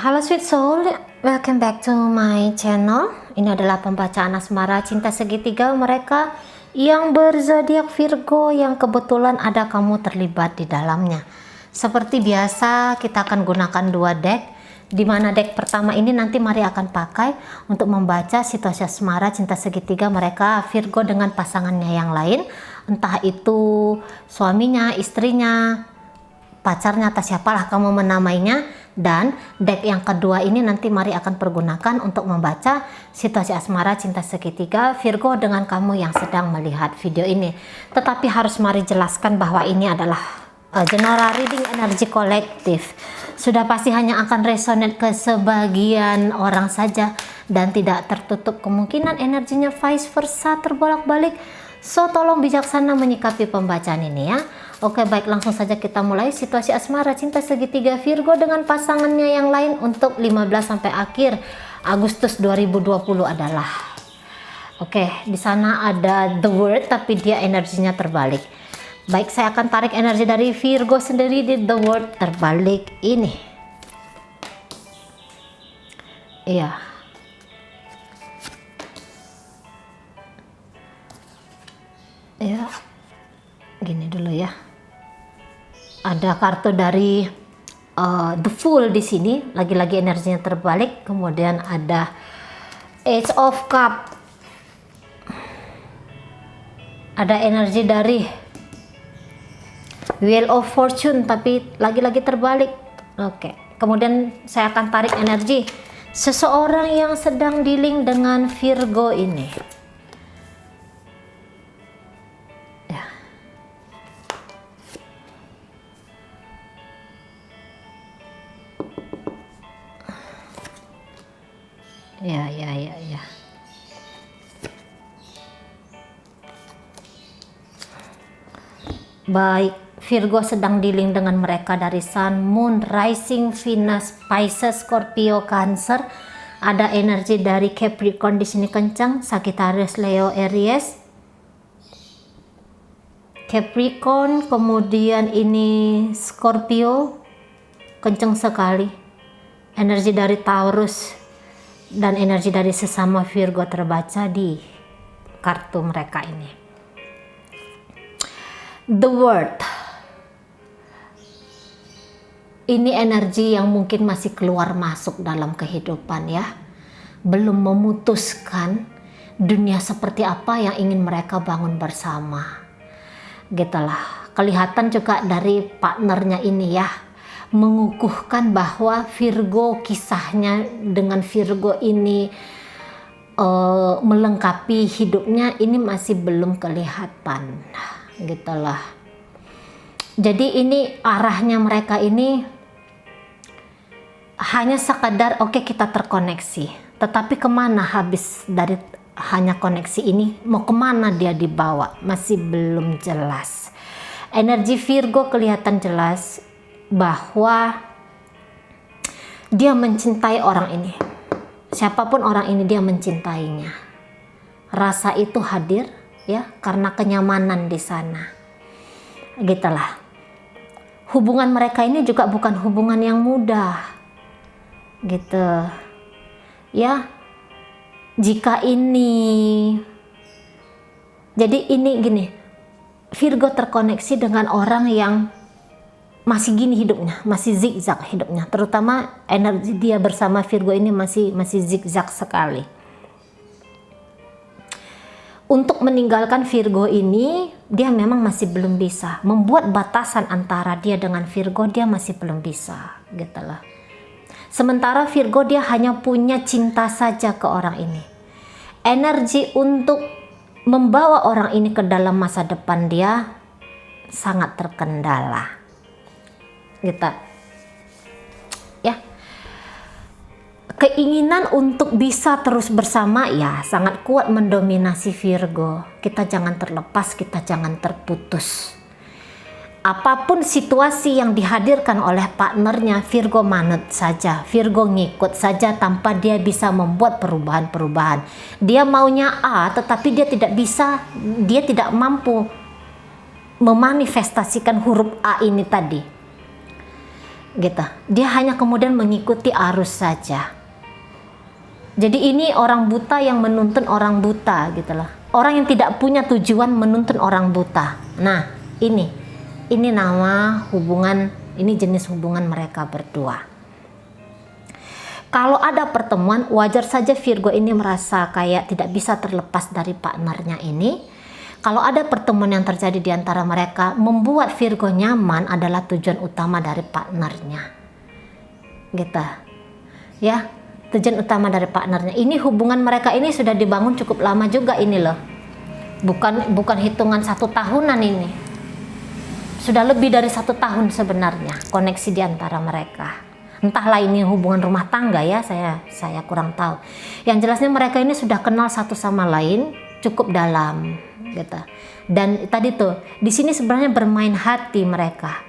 Halo sweet soul, welcome back to my channel. Ini adalah pembacaan asmara cinta segitiga mereka yang berzodiak Virgo yang kebetulan ada kamu terlibat di dalamnya. Seperti biasa kita akan gunakan dua deck, di mana deck pertama ini nanti Mari akan pakai untuk membaca situasi asmara cinta segitiga mereka Virgo dengan pasangannya yang lain, entah itu suaminya, istrinya, pacarnya, atau siapalah kamu menamainya. Dan deck yang kedua ini nanti Mari akan pergunakan untuk membaca situasi asmara cinta segitiga Virgo dengan kamu yang sedang melihat video ini. Tetapi harus Mari jelaskan bahwa ini adalah general reading energi kolektif. Sudah pasti hanya akan resonate ke sebagian orang saja dan tidak tertutup kemungkinan energinya vice versa terbolak-balik. So tolong bijaksana menyikapi pembacaan ini ya. Oke, baik, langsung saja kita mulai situasi asmara cinta segitiga Virgo dengan pasangannya yang lain untuk 15 sampai akhir Agustus 2020 adalah. Oke, di sana ada the word tapi dia energinya terbalik. Baik, saya akan tarik energi dari Virgo sendiri di the word terbalik ini. Iya. Ya. Gini dulu ya. Ada kartu dari The Fool di sini, lagi-lagi energinya terbalik. Kemudian ada Ace of Cup, ada energi dari Wheel of Fortune tapi lagi-lagi terbalik. Oke, kemudian saya akan tarik energi seseorang yang sedang dealing dengan Virgo ini. Ya. Baik, Virgo sedang dealing dengan mereka dari Sun, Moon, Rising, Venus, Pisces, Scorpio, Cancer. Ada energi dari Capricorn di sini kencang, Sagittarius, Leo, Aries. Capricorn, kemudian ini Scorpio, kencang sekali. Energi dari Taurus dan energi dari sesama Virgo terbaca di kartu mereka ini. The Word. Ini energi yang mungkin masih keluar masuk dalam kehidupan ya. Belum memutuskan dunia seperti apa yang ingin mereka bangun bersama. Gitulah. Kelihatan juga dari partnernya ini ya. Mengukuhkan bahwa Virgo, kisahnya dengan Virgo ini melengkapi hidupnya ini masih belum kelihatan gitulah. Jadi ini arahnya mereka ini hanya sekadar oke, kita terkoneksi, tetapi kemana habis dari hanya koneksi ini, mau kemana dia dibawa masih belum jelas. Energi Virgo kelihatan jelas bahwa dia mencintai orang ini. Siapapun orang ini dia mencintainya. Rasa itu hadir ya karena kenyamanan di sana. Gitulah. Hubungan mereka ini juga bukan hubungan yang mudah. Gitu. Ya. Jika ini jadi ini gini. Virgo terkoneksi dengan orang yang masih gini hidupnya, masih zigzag hidupnya, terutama energi dia bersama Virgo ini masih zigzag sekali. Untuk meninggalkan Virgo ini dia memang masih belum bisa membuat batasan antara dia dengan Virgo, dia masih belum bisa gitulah. Sementara Virgo dia hanya punya cinta saja ke orang ini. Energi untuk membawa orang ini ke dalam masa depan dia sangat terkendala. Gitu ya. Keinginan untuk bisa terus bersama ya sangat kuat mendominasi Virgo. Kita jangan terlepas, kita jangan terputus. Apapun situasi yang dihadirkan oleh partnernya, Virgo manut saja, Virgo ngikut saja tanpa dia bisa membuat perubahan-perubahan. Dia maunya A tetapi dia tidak bisa, dia tidak mampu memanifestasikan huruf A ini tadi. gitu. Dia hanya kemudian mengikuti arus saja. Jadi ini orang buta yang menuntun orang buta gitu loh. Orang yang tidak punya tujuan menuntun orang buta. Nah, ini nama hubungan, ini jenis hubungan mereka berdua. Kalau ada pertemuan, wajar saja Virgo ini merasa kayak tidak bisa terlepas dari partnernya ini. Kalau ada pertemuan yang terjadi di antara mereka, membuat Virgo nyaman adalah tujuan utama dari partnernya. Gitu. Ya, tujuan utama dari partnernya. Ini hubungan mereka ini sudah dibangun cukup lama juga ini loh. Bukan hitungan 1 tahunan ini. Sudah lebih dari 1 tahun sebenarnya koneksi di antara mereka. Entahlah ini hubungan rumah tangga ya, saya kurang tahu. Yang jelasnya mereka ini sudah kenal satu sama lain cukup dalam gitu. Dan tadi tuh di sini sebenarnya bermain hati mereka.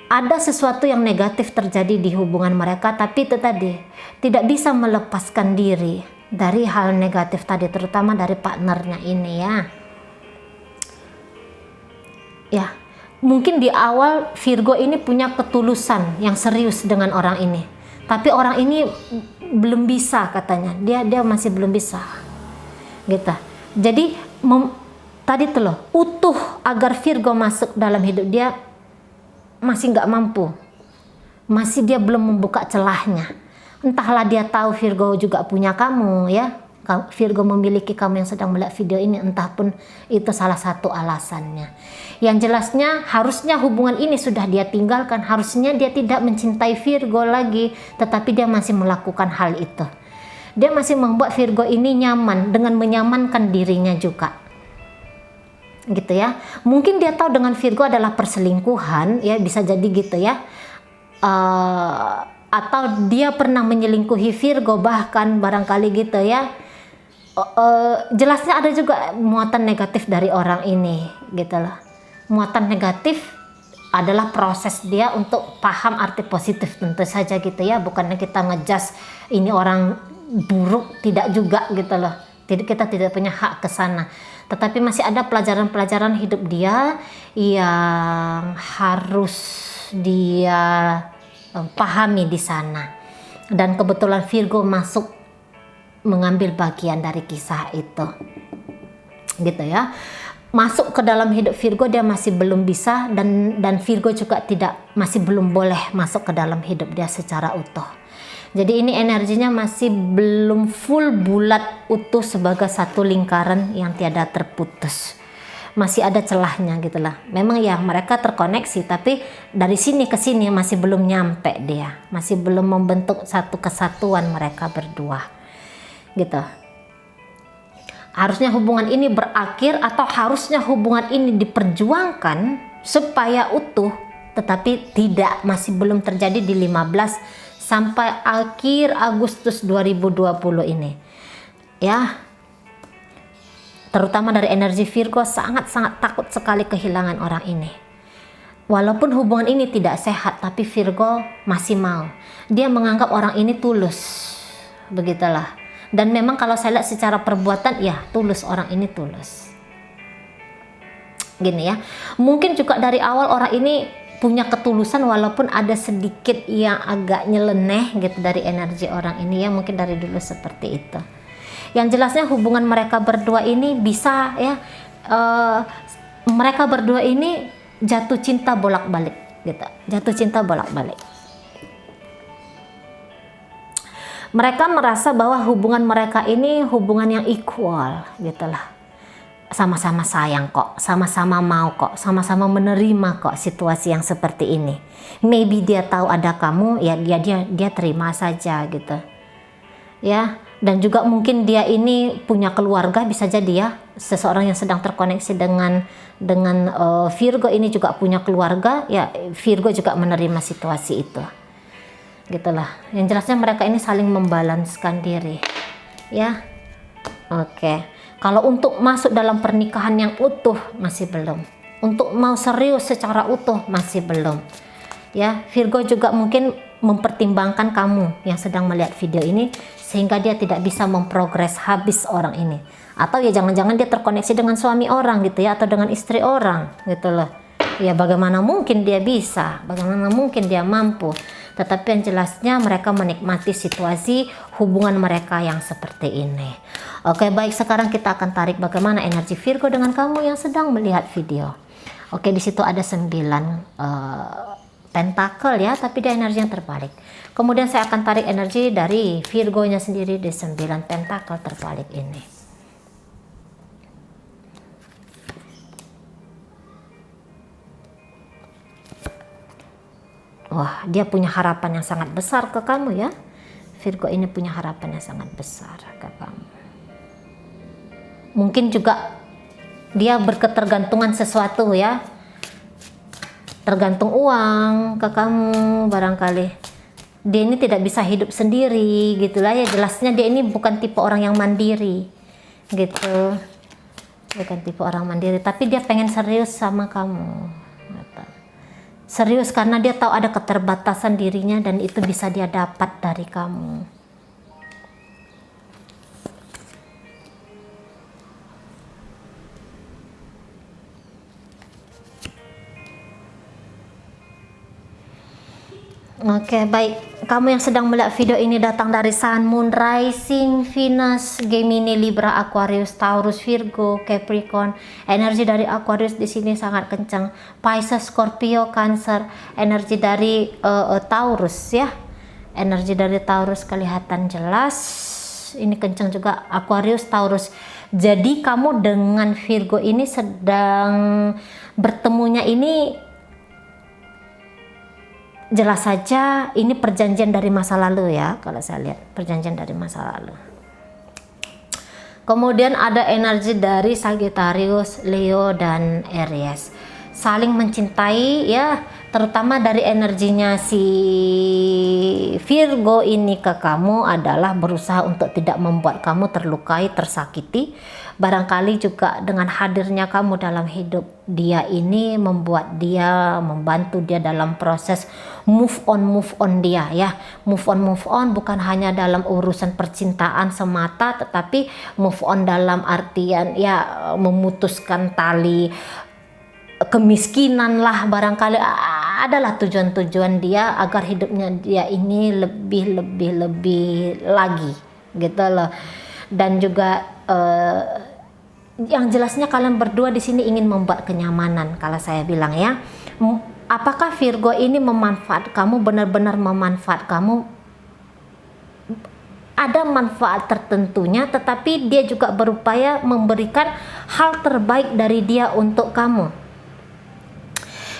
Ada sesuatu yang negatif terjadi di hubungan mereka, tapi itu tadi tidak bisa melepaskan diri dari hal negatif tadi, terutama dari partnernya ini ya. Ya, mungkin di awal Virgo ini punya ketulusan yang serius dengan orang ini, tapi orang ini belum bisa katanya, dia masih belum bisa, gitu. Jadi tadi tuh loh, utuh agar Virgo masuk dalam hidup dia masih nggak mampu, masih dia belum membuka celahnya. Entahlah dia tahu Virgo juga punya kamu ya, Virgo memiliki kamu yang sedang melihat video ini, entah pun itu salah satu alasannya. Yang jelasnya harusnya hubungan ini sudah dia tinggalkan, harusnya dia tidak mencintai Virgo lagi, tetapi dia masih melakukan hal itu. Dia masih membuat Virgo ini nyaman dengan menyamankan dirinya juga. Gitu ya, mungkin dia tahu dengan Virgo adalah perselingkuhan ya, bisa jadi gitu ya, atau dia pernah menyelingkuhi Virgo bahkan barangkali gitu ya. Jelasnya ada juga muatan negatif dari orang ini gitu loh. Muatan negatif adalah proses dia untuk paham arti positif tentu saja gitu ya, bukannya kita ngejudge ini orang buruk, tidak juga gitu loh. Kita tidak punya hak ke sana. Tetapi masih ada pelajaran-pelajaran hidup dia yang harus dia pahami di sana. Dan kebetulan Virgo masuk mengambil bagian dari kisah itu. Gitu ya. Masuk ke dalam hidup Virgo dia masih belum bisa, dan Virgo juga masih belum boleh masuk ke dalam hidup dia secara utuh. Jadi ini energinya masih belum full bulat utuh sebagai satu lingkaran yang tiada terputus. Masih ada celahnya gitulah. Memang ya mereka terkoneksi, tapi dari sini ke sini masih belum nyampe dia. Masih belum membentuk satu kesatuan mereka berdua. Gitu. Harusnya hubungan ini berakhir atau harusnya hubungan ini diperjuangkan supaya utuh, tetapi tidak, masih belum terjadi di 15 sampai akhir Agustus 2020 ini ya. Terutama dari energi Virgo sangat-sangat takut sekali kehilangan orang ini. Walaupun hubungan ini tidak sehat, tapi Virgo masih mau. Dia menganggap orang ini tulus, begitulah. Dan memang kalau saya lihat secara perbuatan ya tulus, orang ini tulus gini ya. Mungkin juga dari awal orang ini punya ketulusan, walaupun ada sedikit yang agak nyeleneh gitu dari energi orang ini ya, mungkin dari dulu seperti itu. Yang jelasnya hubungan mereka berdua ini bisa ya, mereka berdua ini jatuh cinta bolak-balik gitu, jatuh cinta bolak-balik. Mereka merasa bahwa hubungan mereka ini hubungan yang equal gitulah. Sama-sama sayang kok, sama-sama mau kok, sama-sama menerima kok situasi yang seperti ini. Maybe dia tahu ada kamu, ya dia terima saja gitu. Ya, dan juga mungkin dia ini punya keluarga, bisa jadi ya. Seseorang yang sedang terkoneksi dengan Virgo ini juga punya keluarga, ya Virgo juga menerima situasi itu. Gitulah. Yang jelasnya mereka ini saling membalanskan diri. Ya. Oke. Kalau untuk masuk dalam pernikahan yang utuh masih belum. Untuk mau serius secara utuh masih belum. Ya, Virgo juga mungkin mempertimbangkan kamu yang sedang melihat video ini sehingga dia tidak bisa memprogres habis orang ini. Atau ya jangan-jangan dia terkoneksi dengan suami orang gitu ya, atau dengan istri orang gitu loh. Ya bagaimana mungkin dia bisa, bagaimana mungkin dia mampu. Tetapi yang jelasnya mereka menikmati situasi hubungan mereka yang seperti ini. Oke, baik, sekarang kita akan tarik bagaimana energi Virgo dengan kamu yang sedang melihat video. Oke, di situ ada 9 pentakel ya, tapi dia energi yang terbalik. Kemudian saya akan tarik energi dari Virgonya sendiri di 9 pentakel terbalik ini. Wah, dia punya harapan yang sangat besar ke kamu ya. Virgo ini punya harapan yang sangat besar ke kamu. Mungkin juga dia berketergantungan sesuatu ya. Tergantung uang ke kamu barangkali. Dia ini tidak bisa hidup sendiri gitulah ya. Jelasnya dia ini bukan tipe orang yang mandiri gitu. Bukan tipe orang mandiri, tapi dia pengen serius sama kamu. Serius karena dia tahu ada keterbatasan dirinya dan itu bisa dia dapat dari kamu. Oke, baik. Kamu yang sedang melihat video ini datang dari Sun, Moon, Rising, Venus, Gemini, Libra, Aquarius, Taurus, Virgo, Capricorn. Energi dari Aquarius di sini sangat kencang. Pisces, Scorpio, Cancer. Energi dari Taurus ya. Energi dari Taurus kelihatan jelas. Ini kencang juga Aquarius, Taurus. Jadi kamu dengan Virgo ini sedang bertemunya ini jelas saja ini perjanjian dari masa lalu ya, kalau saya lihat perjanjian dari masa lalu. Kemudian ada energi dari Sagittarius, Leo, dan Aries. Saling mencintai ya, terutama dari energinya si Virgo ini ke kamu adalah berusaha untuk tidak membuat kamu terlukai, tersakiti. Barangkali juga dengan hadirnya kamu dalam hidup dia ini membuat dia, membantu dia dalam proses move on dia ya. Move on bukan hanya dalam urusan percintaan semata, tetapi move on dalam artian ya memutuskan tali kemiskinan lah, barangkali adalah tujuan-tujuan dia agar hidupnya dia ini lebih lagi gitu loh. Dan juga yang jelasnya kalian berdua di sini ingin membuat kenyamanan, kalau saya bilang ya. Apakah Virgo ini memanfaat kamu, benar-benar memanfaat kamu? Ada manfaat tertentunya, tetapi dia juga berupaya memberikan hal terbaik dari dia untuk kamu.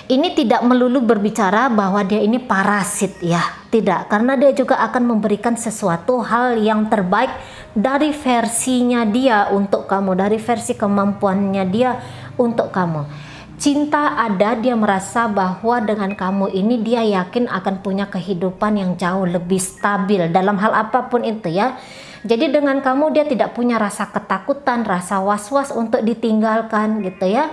Ini tidak melulu berbicara bahwa dia ini parasit ya, tidak, karena dia juga akan memberikan sesuatu hal yang terbaik dari versinya dia untuk kamu, dari versi kemampuannya dia untuk kamu. Cinta ada, dia merasa bahwa dengan kamu ini dia yakin akan punya kehidupan yang jauh lebih stabil dalam hal apapun itu ya. Jadi dengan kamu dia tidak punya rasa ketakutan, rasa was-was untuk ditinggalkan gitu ya.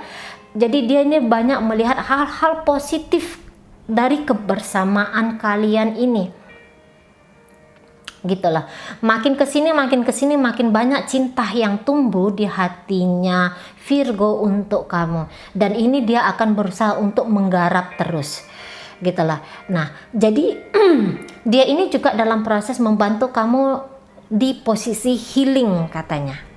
Jadi dia ini banyak melihat hal-hal positif dari kebersamaan kalian ini. Gitulah. Makin kesini makin banyak cinta yang tumbuh di hatinya Virgo untuk kamu. Dan ini dia akan berusaha untuk menggarap terus. Gitulah. Nah, jadi dia ini juga dalam proses membantu kamu di posisi healing katanya.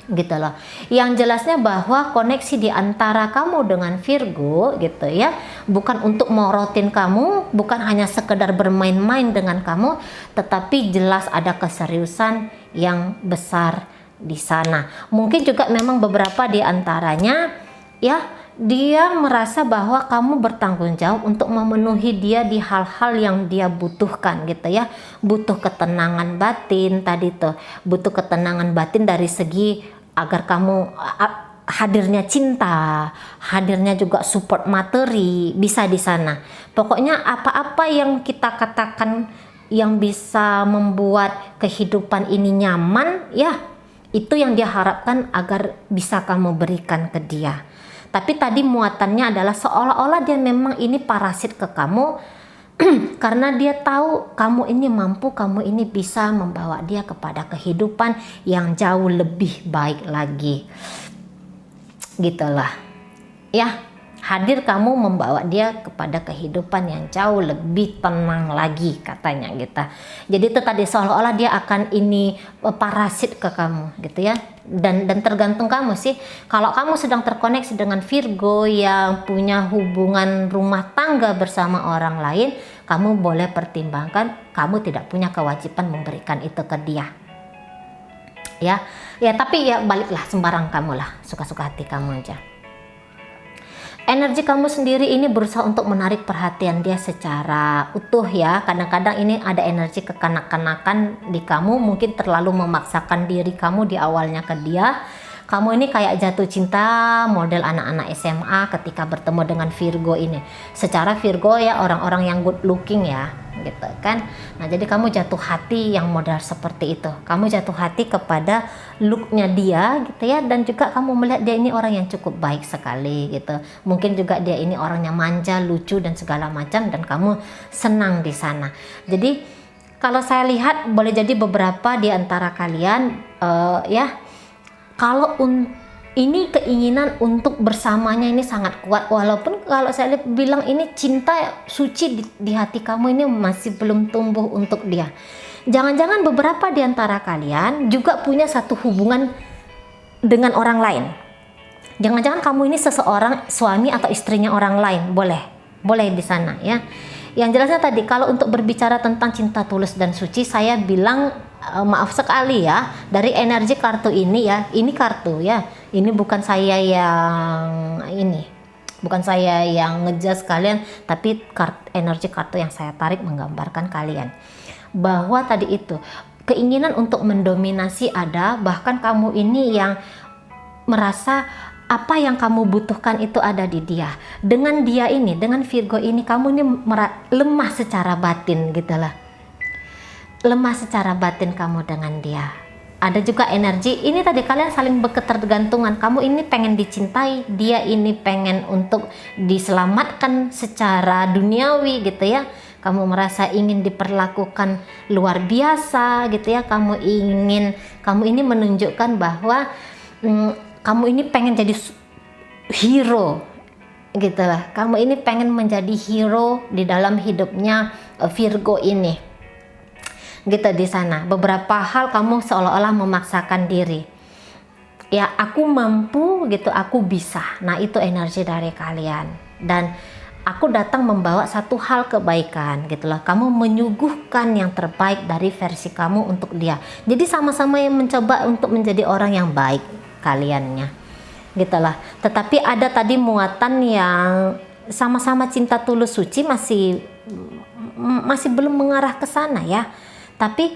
Gitu loh. Yang jelasnya bahwa koneksi di antara kamu dengan Virgo gitu ya, bukan untuk morotin kamu, bukan hanya sekedar bermain-main dengan kamu, tetapi jelas ada keseriusan yang besar di sana. Mungkin juga memang beberapa di antaranya ya, dia merasa bahwa kamu bertanggung jawab untuk memenuhi dia di hal-hal yang dia butuhkan gitu ya. Butuh ketenangan batin tadi tuh, butuh ketenangan batin dari segi agar kamu hadirnya cinta, hadirnya juga support materi bisa di sana. Pokoknya apa-apa yang kita katakan yang bisa membuat kehidupan ini nyaman ya, itu yang dia harapkan agar bisa kamu berikan ke dia. Tapi tadi muatannya adalah seolah-olah dia memang ini parasit ke kamu karena dia tahu kamu ini mampu, kamu ini bisa membawa dia kepada kehidupan yang jauh lebih baik lagi. Gitulah. Ya, hadir kamu membawa dia kepada kehidupan yang jauh lebih tenang lagi katanya gitu. Jadi itu tadi seolah-olah dia akan ini parasit ke kamu gitu ya. Dan tergantung kamu sih. Kalau kamu sedang terkoneksi dengan Virgo yang punya hubungan rumah tangga bersama orang lain, kamu boleh pertimbangkan kamu tidak punya kewajiban memberikan itu ke dia. Ya tapi ya baliklah sembarang kamu lah, suka-suka hati kamu aja. Energi kamu sendiri ini berusaha untuk menarik perhatian dia secara utuh ya. Kadang-kadang ini ada energi kekanak-kanakan di kamu, mungkin terlalu memaksakan diri kamu di awalnya ke dia. Kamu ini kayak jatuh cinta model anak-anak SMA ketika bertemu dengan Virgo ini. Secara Virgo ya orang-orang yang good looking ya gitu kan. Nah jadi kamu jatuh hati yang model seperti itu. Kamu jatuh hati kepada looknya dia gitu ya. Dan juga kamu melihat dia ini orang yang cukup baik sekali gitu. Mungkin juga dia ini orangnya manja, lucu dan segala macam. Dan kamu senang di sana. Jadi kalau saya lihat boleh jadi beberapa di antara kalian kalau ini keinginan untuk bersamanya ini sangat kuat, walaupun kalau saya bilang ini cinta suci di hati kamu ini masih belum tumbuh untuk dia. Jangan-jangan beberapa di antara kalian juga punya satu hubungan dengan orang lain. Jangan-jangan kamu ini seseorang suami atau istrinya orang lain, boleh di sana ya. Yang jelasnya tadi kalau untuk berbicara tentang cinta tulus dan suci, saya bilang maaf sekali ya, dari energi kartu ini ya, ini kartu ya, ini bukan saya yang ngejudge kalian, tapi energi kartu yang saya tarik menggambarkan kalian bahwa tadi itu keinginan untuk mendominasi ada, bahkan kamu ini yang merasa apa yang kamu butuhkan itu ada di dia. Dengan dia ini, dengan Virgo ini, kamu ini lemah secara batin gitu lah. Lemah secara batin kamu dengan dia. Ada juga energi, ini tadi kalian saling berketergantungan. Kamu ini pengen dicintai, dia ini pengen untuk diselamatkan secara duniawi gitu ya. Kamu merasa ingin diperlakukan luar biasa gitu ya. Kamu ini menunjukkan bahwa kamu ini pengen jadi hero gitu lah. Kamu ini pengen menjadi hero di dalam hidupnya Virgo ini gitu di sana. Beberapa hal kamu seolah-olah memaksakan diri ya, aku mampu gitu, aku bisa. Nah itu energi dari kalian. Dan aku datang membawa satu hal kebaikan gitu loh. Kamu menyuguhkan yang terbaik dari versi kamu untuk dia. Jadi sama-sama yang mencoba untuk menjadi orang yang baik kaliannya gitulah. Tetapi ada tadi muatan yang sama-sama cinta tulus suci masih belum mengarah ke sana ya. Tapi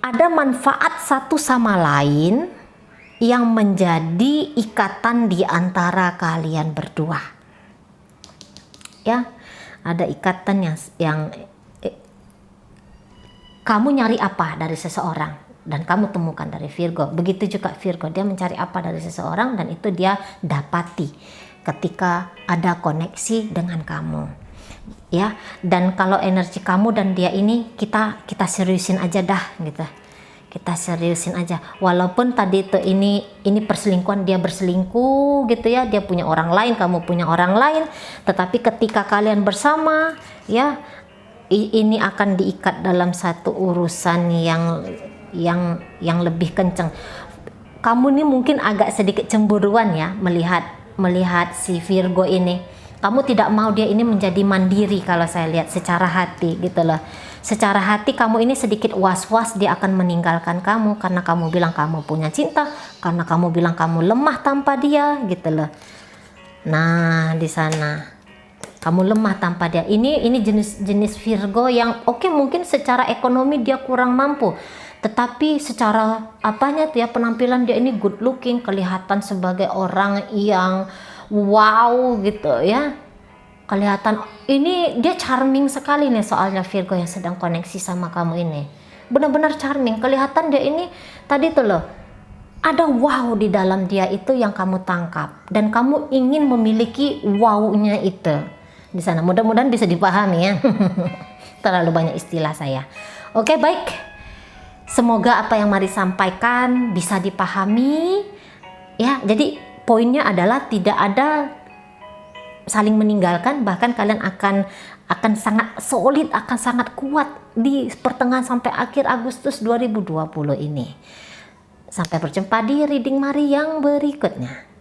ada manfaat satu sama lain yang menjadi ikatan di antara kalian berdua ya. Ada ikatan yang kamu nyari apa dari seseorang dan kamu temukan dari Virgo. Begitu juga Virgo, dia mencari apa dari seseorang dan itu dia dapati ketika ada koneksi dengan kamu ya. Dan kalau energi kamu dan dia ini kita seriusin aja dah gitu. Kita seriusin aja. Walaupun tadi itu ini perselingkuhan, dia berselingkuh gitu ya, dia punya orang lain, kamu punya orang lain, tetapi ketika kalian bersama ya, ini akan diikat dalam satu urusan yang lebih kenceng. Kamu ini mungkin agak sedikit cemburuan ya melihat si Virgo ini. Kamu tidak mau dia ini menjadi mandiri kalau saya lihat secara hati gitu loh. Secara hati kamu ini sedikit was-was dia akan meninggalkan kamu karena kamu bilang kamu punya cinta, karena kamu bilang kamu lemah tanpa dia gitu loh. Nah, di sana kamu lemah tanpa dia. Ini jenis Virgo yang oke, mungkin secara ekonomi dia kurang mampu. Tetapi secara apanya tuh ya, penampilan dia ini good looking, kelihatan sebagai orang yang wow gitu ya. Kelihatan ini dia charming sekali nih, soalnya Virgo yang sedang koneksi sama kamu ini. Benar-benar charming, kelihatan dia ini tadi tuh loh. Ada wow di dalam dia itu yang kamu tangkap dan kamu ingin memiliki wow-nya itu. Di sana mudah-mudahan bisa dipahami ya. Terlalu banyak istilah saya. Oke, baik. Semoga apa yang Mari sampaikan bisa dipahami ya. Jadi poinnya adalah tidak ada saling meninggalkan, bahkan kalian akan sangat solid, akan sangat kuat di pertengahan sampai akhir Agustus 2020 ini. Sampai berjumpa di reading Mari yang berikutnya.